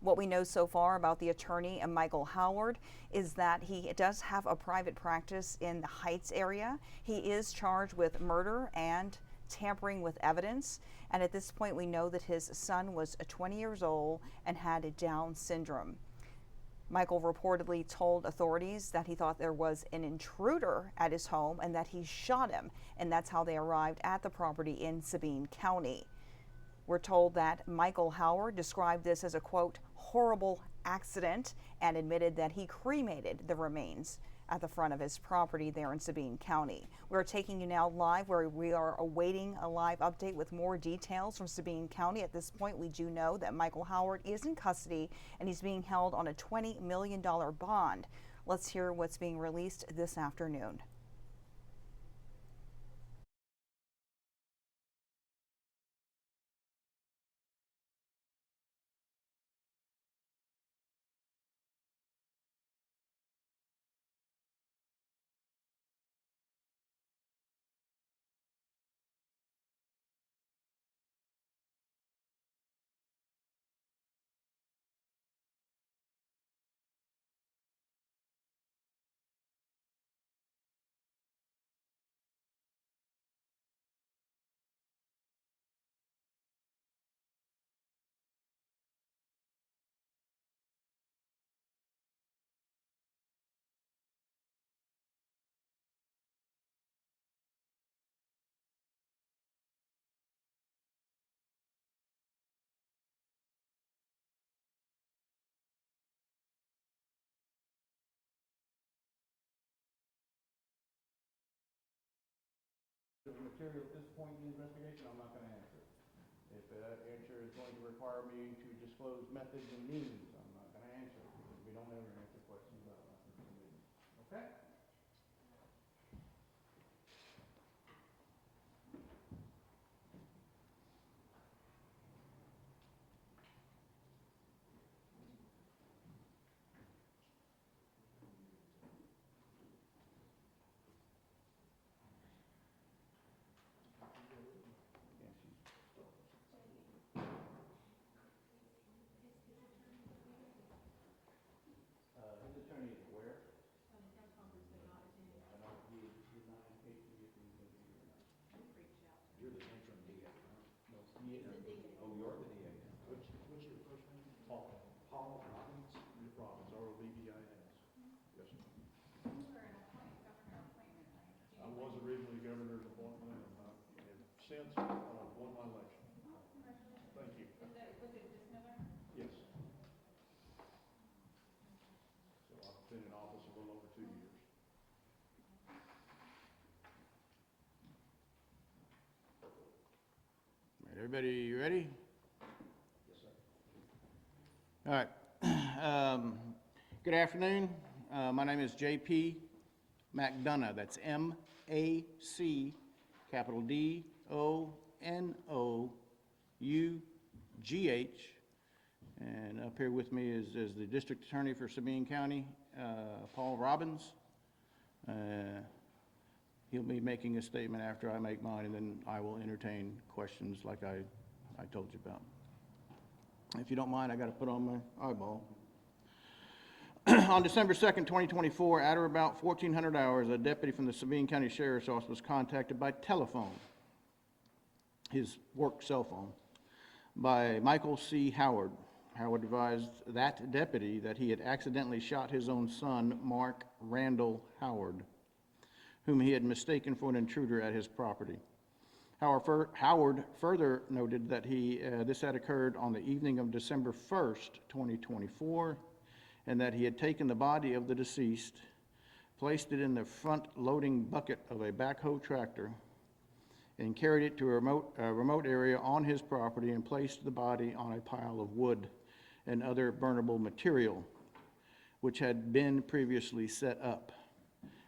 What we know so far about the attorney and Michael Howard is that he does have a private practice in the Heights area. He is charged with murder and tampering with evidence, and at this point we know that his son was 20 years old and had Down syndrome. Michael reportedly told authorities that he thought there was an intruder at his home and that he shot him, and that's how they arrived at the property in Sabine County. We're told that Michael Howard described this as a, quote, horrible accident and admitted that he cremated the remains at the front of his property there in Sabine County. We're taking you now live where we are awaiting a live update with more details from Sabine County. At this point, we do know that Michael Howard is in custody and he's being held on a $20 million bond. Let's hear what's being released this afternoon. Material at this point in the investigation, I'm not going to answer. If that answer is going to require me to disclose methods and means, I'm not going to answer because we don't ever answer questions about methods and means. Okay? His attorney is where? I know he did not indicate to me if he was going to be here or not. You're the interim DA, huh? No, he is. Oh, you're the DA now. What's your first name? Paul. Paul Robbins? Robbins, R-O-B-B-I-N-S. Yes, sir. You were an appointment, governor appointment, right? I was originally governor's appointment and I have since won my election. Congratulations. Thank you. Was it just Miller? Yes. So I've been in office a little over 2 years. Right, everybody, you ready? Yes, sir. All right. Good afternoon. My name is J.P. McDonough. That's M-A-C, capital D-O-N-O-U-G-H. And up here with me is the district attorney for Sabine County, Paul Robbins. He'll be making a statement after I make mine, and then I will entertain questions like I told you about. If you don't mind, I got to put on my eyeball. On December 2nd, 2024, at or about 1400 hours, a deputy from the Sabine County Sheriff's Office was contacted by telephone, his work cell phone, by Michael C. Howard. Howard advised that deputy that he had accidentally shot his own son, Mark Randall Howard, whom he had mistaken for an intruder at his property. Howard further noted that this had occurred on the evening of December 1st, 2024, and that he had taken the body of the deceased, placed it in the front loading bucket of a backhoe tractor, and carried it to a remote area on his property and placed the body on a pile of wood and other burnable material, which had been previously set up,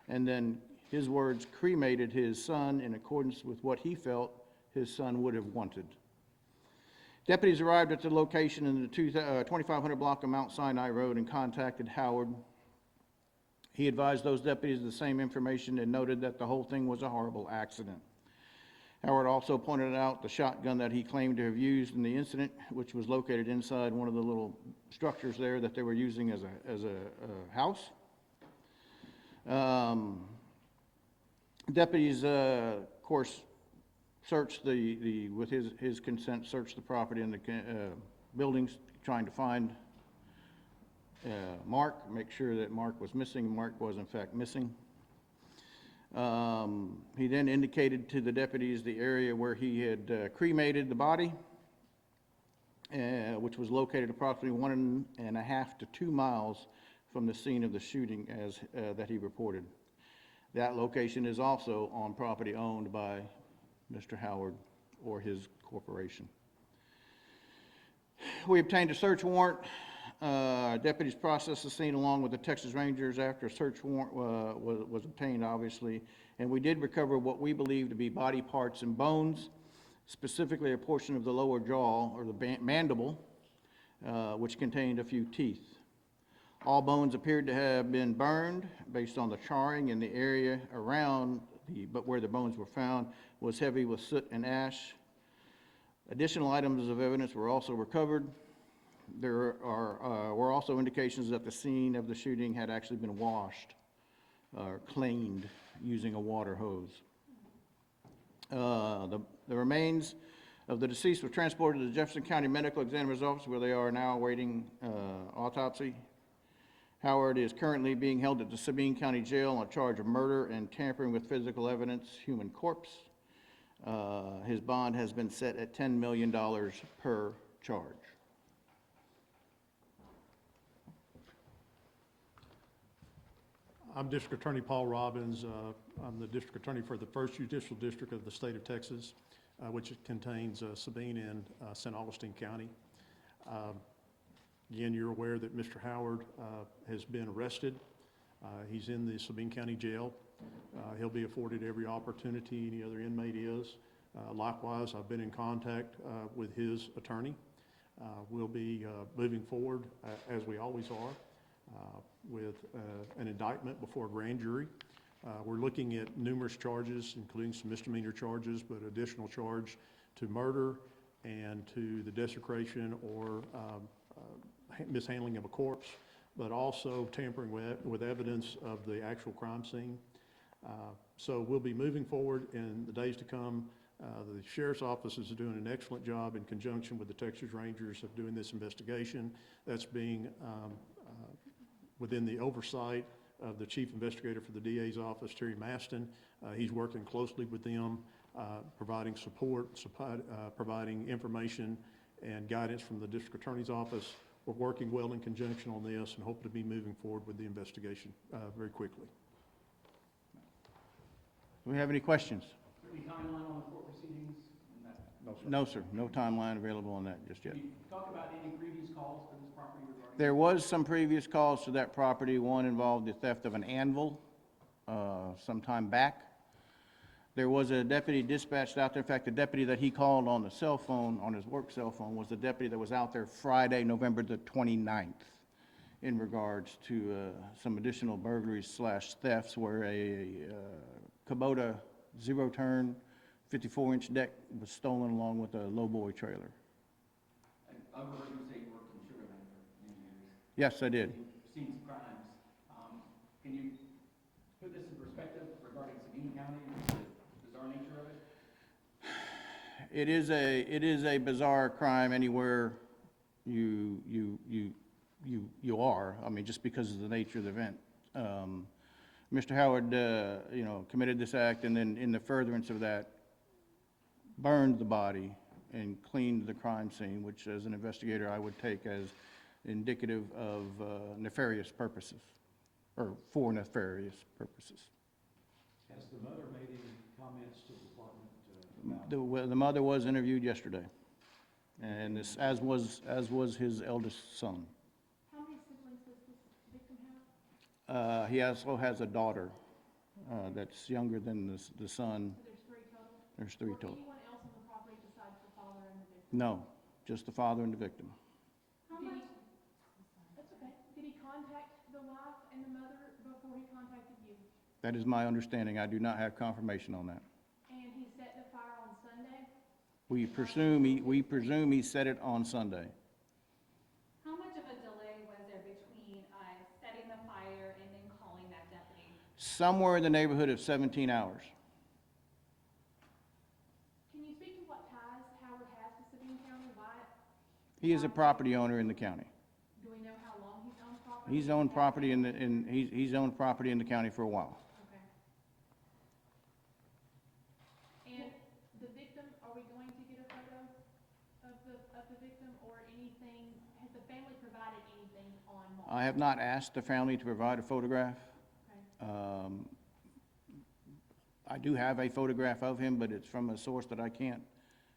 and then, his words, cremated his son in accordance with what he felt his son would have wanted. Deputies arrived at the location in the 2500 block of Mount Sinai Road and contacted Howard. He advised those deputies the same information and noted that the whole thing was a horrible accident. Howard also pointed out the shotgun that he claimed to have used in the incident, which was located inside one of the little structures there that they were using as a house. Deputies, of course, searched with his consent, searched the property and the buildings, trying to find Mark, make sure that Mark was missing. Mark was in fact missing. He then indicated to the deputies the area where he had cremated the body, which was located approximately 1.5 to 2 miles from the scene of the shooting that he reported. That location is also on property owned by Mr. Howard or his corporation. We obtained a search warrant. Deputies processed the scene along with the Texas Rangers after a search warrant was obtained, obviously, and we did recover what we believe to be body parts and bones, specifically a portion of the lower jaw or the mandible, which contained a few teeth. All bones appeared to have been burned based on the charring in the area around but where the bones were found was heavy with soot and ash. Additional items of evidence were also recovered. There were also indications that the scene of the shooting had actually been washed or cleaned using a water hose. The remains of the deceased were transported to the Jefferson County Medical Examiner's Office, where they are now awaiting autopsy. Howard is currently being held at the Sabine County Jail on a charge of murder and tampering with physical evidence, human corpse. His bond has been set at $10 million per charge. I'm District Attorney Paul Robbins. I'm the District Attorney for the 1st Judicial District of the state of Texas, which contains Sabine and St. Augustine County. Again, you're aware that Mr. Howard has been arrested. He's in the Sabine County Jail. He'll be afforded every opportunity any other inmate is. Likewise, I've been in contact with his attorney. We'll be moving forward, as we always are, with an indictment before a grand jury. We're looking at numerous charges, including some misdemeanor charges, but additional charge to murder and to the desecration or mishandling of a corpse, but also tampering with evidence of the actual crime scene. So we'll be moving forward in the days to come. The Sheriff's Office is doing an excellent job in conjunction with the Texas Rangers of doing this investigation. That's being within the oversight of the Chief Investigator for the DA's office, Terry Maston. He's working closely with them, providing support, providing information and guidance from the District Attorney's office. We're working well in conjunction on this and hope to be moving forward with the investigation very quickly. Do we have any questions? Any timeline on the court proceedings? No, sir. No timeline available on that just yet. Can you talk about any previous calls to this property regarding? There was some previous calls to that property. One involved the theft of an anvil some time back. There was a deputy dispatched out there. In fact, the deputy that he called on the cell phone, on his work cell phone, was the deputy that was out there Friday, November the 29th, in regards to some additional burglaries / thefts where a Kubota zero-turn 54-inch deck was stolen along with a lowboy trailer. And I overheard you say you worked in Sugar Land for many years. Yes, I did. You've seen some crimes. Can you put this in perspective regarding Sabine County and the bizarre nature of it? It is a bizarre crime anywhere you are. I mean, just because of the nature of the event. Mr. Howard, committed this act, and then in the furtherance of that, burned the body and cleaned the crime scene, which, as an investigator, I would take as indicative of nefarious purposes, or for nefarious purposes. Has the mother made any comments to the department about? The mother was interviewed yesterday, and this, as was his eldest son. How many siblings does this victim have? He also has a daughter that's younger than the son. So there's 3 total? There's 3 Or total. anyone else on the property besides the father and the victim? No, just the father and the victim. How much? That's okay. Did he contact the wife and the mother before he contacted you? That is my understanding. I do not have confirmation on that. And he set the fire on We presume he set it on Sunday. How much of a delay was there between setting the fire and then calling that deputy? Somewhere in the neighborhood of 17 hours. Can you speak to what ties Howard has to Sabine County? Why, He is a property owner in the county. do we know how long he's owned property? He's owned property he's owned property in the county for a while. Okay. And the victim, are we going to get a photo of the victim or anything? Has the family provided anything on Mark? I have not asked the family to provide a photograph. Okay. I do have a photograph of him, but it's from a source that I can't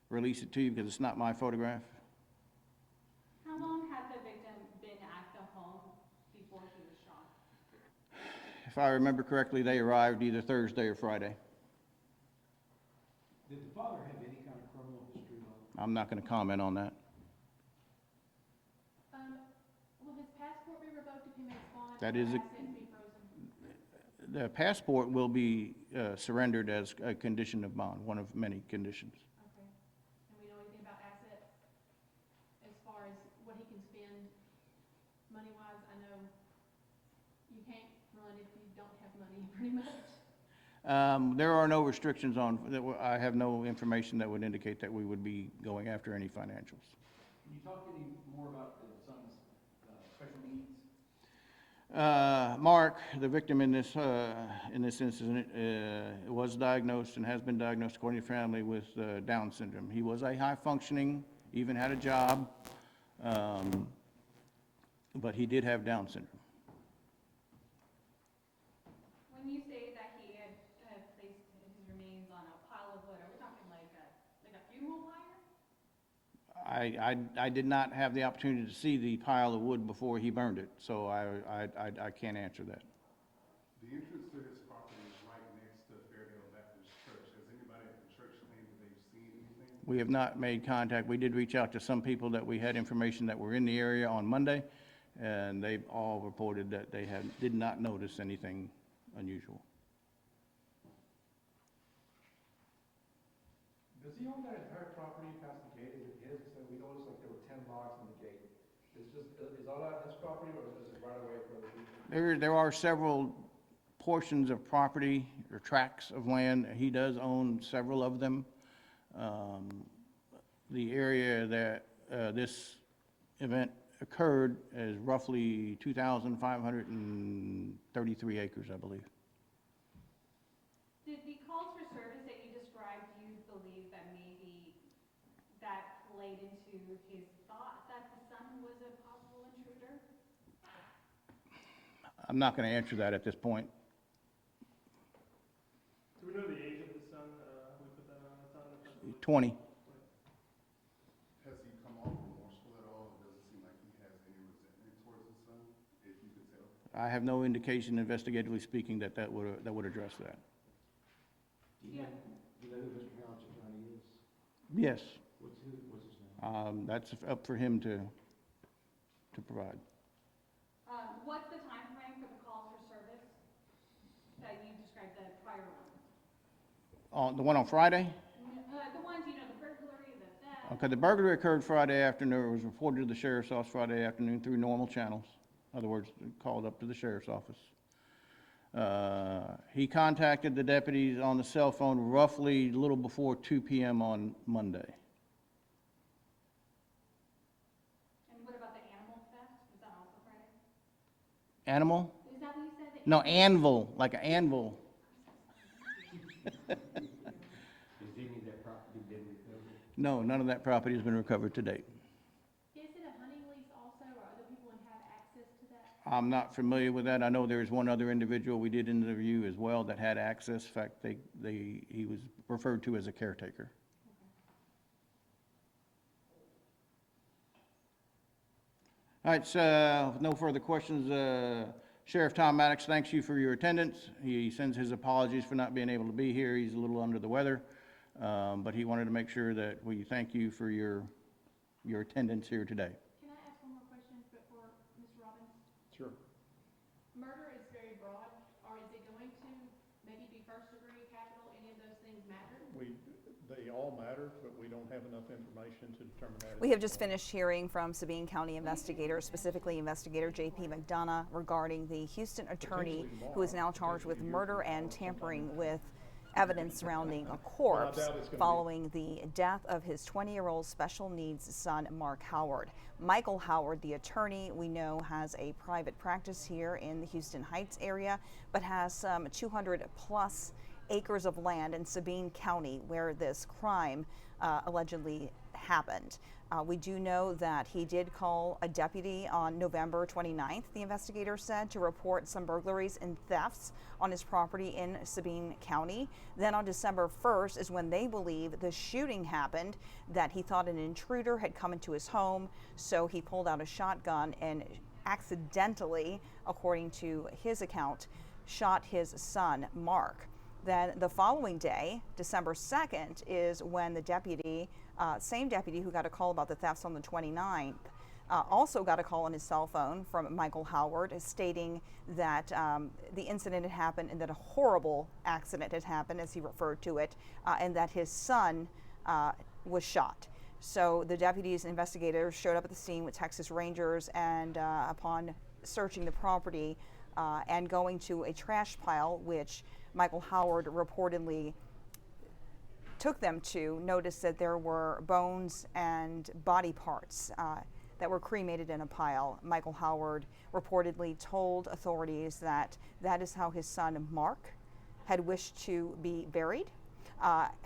release it to you because it's not my photograph. How long had the victim been at the home before he was shot? If I remember correctly, they arrived either Thursday or Friday. Did the father have any kind of criminal history at all? I'm not going to comment on that. Will his passport be revoked if he makes bond? That or is a- assets be frozen? The passport will be surrendered as a condition of bond, one of many conditions. Okay. And we know anything about assets as far as what he can spend money-wise? I know you can't run if you don't have money, pretty much. There are no restrictions on, I have no information that would indicate that we would be going after any financials. Can you talk any more about the son's special needs? Mark, the victim in this incident, was diagnosed and has been diagnosed according to family with Down syndrome. He was a high-functioning, even had a job, but he did have Down syndrome. When you say that he had placed his remains on a pile of wood, are we talking like a funeral pyre? I did not have the opportunity to see the pile of wood before he burned it, so I can't answer that. The entrance to his property is right next to Fairdale Baptist Church. Has anybody at the church claimed that they've seen anything? We have not made contact. We did reach out to some people that we had information that were in the area on Monday, and they all reported that they did not notice anything unusual. Does he own that entire property past the gate? Is it his? So we noticed like there were 10 lots on the gate. Is all that his property or is it right away for other people? There are several portions of property or tracts of land. He does own several of them. The area that this event occurred is roughly 2,533 acres, I believe. Did the calls for service that you described, do you believe that maybe that played into his thought that the son was a possible intruder? I'm not going to answer that at this point. Do we know the age of the son? We put that on the phone. 20. Has he come off remorseful at all? It doesn't seem like he has any resentment towards his son, if you could tell. I have no indication, investigatively speaking, that would address that. Do you know who Mr. Howard's attorney is? Yes, What's his name? that's up for him to provide. What's the time frame for the calls for service that you described, the prior ones? The one on Friday? The ones, the burglary, the theft. Okay, the burglary occurred Friday afternoon. It was reported to the sheriff's office Friday afternoon through normal channels. In other words, called up to the sheriff's office. He contacted the deputies on the cell phone roughly a little before 2 p.m. on Monday. And what about the animal theft? Was that also Friday? Animal? Is that what you said? No, anvil, like an anvil. Is any of that property been recovered? No, none of that property has been recovered to date. Is it a hunting lease also, or other people have access to that? I'm not familiar with that. I know there's one other individual we did interview as well that had access. In fact, he was referred to as a caretaker. All right, so no further questions. Sheriff Tom Maddox thanks you for your attendance. He sends his apologies for not being able to be here. He's a little under the weather, but he wanted to make sure that we thank you for your attendance here today. Can I ask one more question before Mr. Robbins? Sure. Murder is very broad, or is it going to maybe be first degree, capital, any of those things matter? They all matter, but we don't have enough information to determine that. We have just finished hearing from Sabine County investigators, specifically Investigator J.P. McDonough, regarding the Houston attorney who is now charged with murder and tampering with evidence surrounding a corpse following the death of his 20-year-old special needs son, Mark Howard. Michael Howard, the attorney, we know has a private practice here in the Houston Heights area, but has some 200+ acres of land in Sabine County where this crime allegedly happened. We do know that he did call a deputy on November 29th, the investigator said, to report some burglaries and thefts on his property in Sabine County. Then on December 1st is when they believe the shooting happened, that he thought an intruder had come into his home, so he pulled out a shotgun and accidentally, according to his account, shot his son, Mark. Then the following day, December 2nd, is when the deputy, same deputy who got a call about the thefts on the 29th, also got a call on his cell phone from Michael Howard stating that the incident had happened and that a horrible accident had happened, as he referred to it, and that his son was shot. So the deputies and investigators showed up at the scene with Texas Rangers, and upon searching the property and going to a trash pile, which Michael Howard reportedly took them to, noticed that there were bones and body parts that were cremated in a pile. Michael Howard reportedly told authorities that that is how his son Mark had wished to be buried.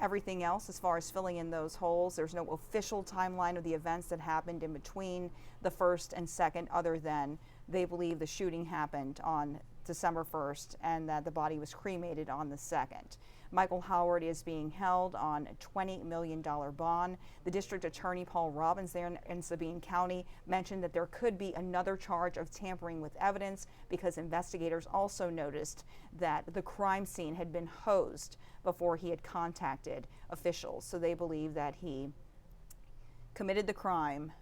Everything else, as far as filling in those holes, there's no official timeline of the events that happened in between the 1st and 2nd, other than they believe the shooting happened on December 1st and that the body was cremated on the 2nd. Michael Howard is being held on a $20 million bond. The district attorney, Paul Robbins, there in Sabine County, mentioned that there could be another charge of tampering with evidence because investigators also noticed that the crime scene had been hosed before he had contacted officials. So they believe that he committed the crime,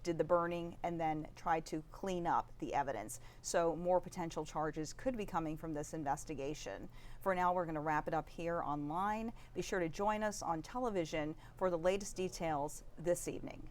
did the burning, and then tried to clean up the evidence. So more potential charges could be coming from this investigation. For now, we're going to wrap it up here online. Be sure to join us on television for the latest details this evening.